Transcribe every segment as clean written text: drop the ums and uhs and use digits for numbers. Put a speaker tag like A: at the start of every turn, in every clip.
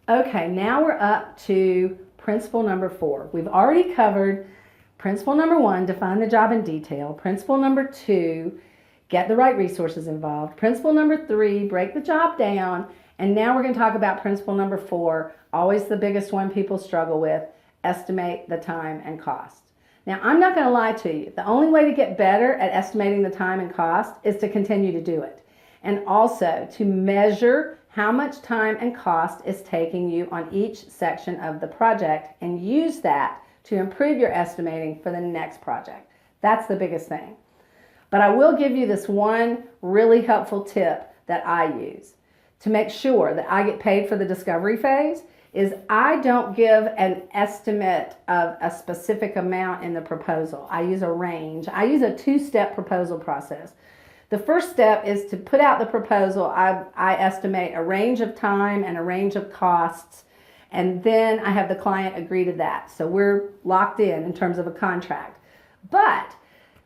A: Okay, now we're up to principle number 4. We've already covered principle number 1, define the job in detail. Principle number 2, get the right resources involved. Principle number 3, break the job down. And now we're going to talk about principle number 4, always the biggest one people struggle with, estimate the time and cost. Now, I'm not going to lie to you. The only way to get better at estimating the time and cost is to continue to do it. And also to measure how much time and cost is taking you on each section of the project and use that to improve your estimating for the next project. That's the biggest thing. But I will give you this one really helpful tip that I use to make sure that I get paid for the discovery phase is I don't give an estimate of a specific amount in the proposal. I use a range. I use a 2-step proposal process. The first step is to put out the proposal. I estimate a range of time and a range of costs, and then I have the client agree to that. So we're locked in terms of a contract. But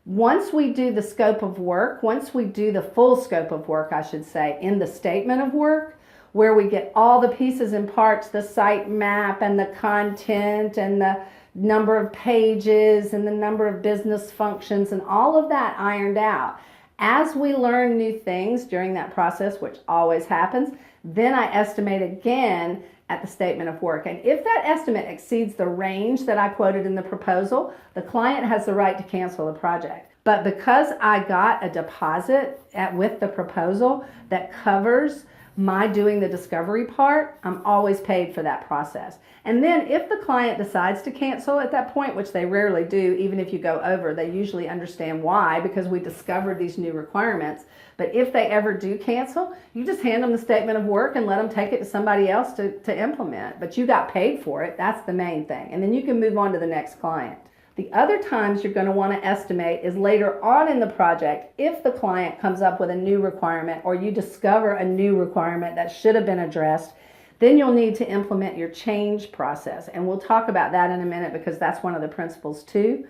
A: once we do the scope of work, once we do the full scope of work, I should say, in the statement of work, where we get all the pieces and parts, the site map and the content and the number of pages and the number of business functions and all of that ironed out. As we learn new things during that process, which always happens, then I estimate again at the statement of work. And if that estimate exceeds the range that I quoted in the proposal, the client has the right to cancel the project. But because I got a deposit with the proposal that covers my doing the discovery part, I'm always paid for that process. And then if the client decides to cancel at that point, which they rarely do, even if you go over, they usually understand why, because we discovered these new requirements. But if they ever do cancel, you just hand them the statement of work and let them take it to somebody else to implement. But you got paid for it. That's the main thing. And then you can move on to the next client. The other times you're going to want to estimate is later on in the project if the client comes up with a new requirement or you discover a new requirement that should have been addressed, then you'll need to implement your change process. And we'll talk about that in a minute because that's one of the principles too.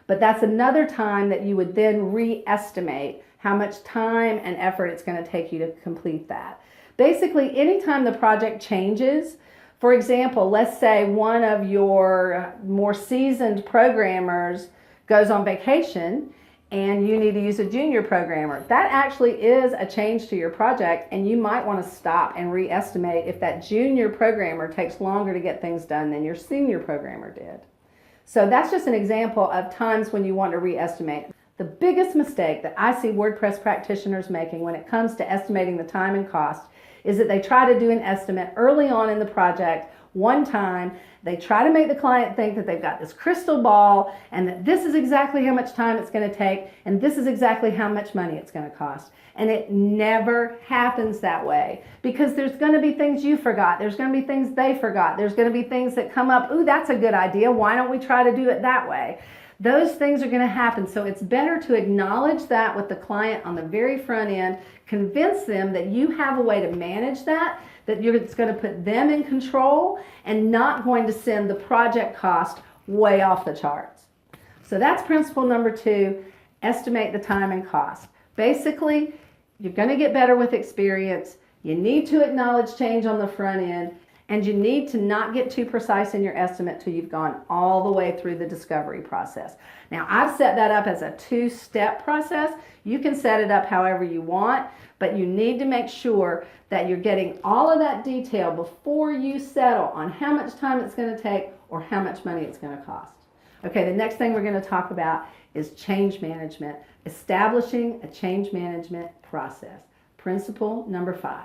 A: But that's another time that you would then re-estimate how much time and effort it's going to take you to complete that. Basically, anytime the project changes, for example, let's say one of your more seasoned programmers goes on vacation and you need to use a junior programmer. That actually is a change to your project, and you might want to stop and re-estimate if that junior programmer takes longer to get things done than your senior programmer did. So that's just an example of times when you want to re-estimate. The biggest mistake that I see WordPress practitioners making when it comes to estimating the time and cost is that they try to do an estimate early on in the project one time. They try to make the client think that they've got this crystal ball and that this is exactly how much time it's going to take and this is exactly how much money it's going to cost. And it never happens that way because there's going to be things you forgot. There's going to be things they forgot. There's going to be things that come up. Ooh, that's a good idea. Why don't we try to do it that way? Those things are going to happen. So it's better to acknowledge that with the client on the very front end, convince them that you have a way to manage that, it's going to put them in control and not going to send the project cost way off the charts. So that's principle number 2, estimate the time and cost. Basically, you're going to get better with experience. You need to acknowledge change on the front end. And you need to not get too precise in your estimate till you've gone all the way through the discovery process. Now, I've set that up as a 2-step process. You can set it up however you want, but you need to make sure that you're getting all of that detail before you settle on how much time it's going to take or how much money it's going to cost. Okay, the next thing we're going to talk about is change management, establishing a change management process. Principle number 5.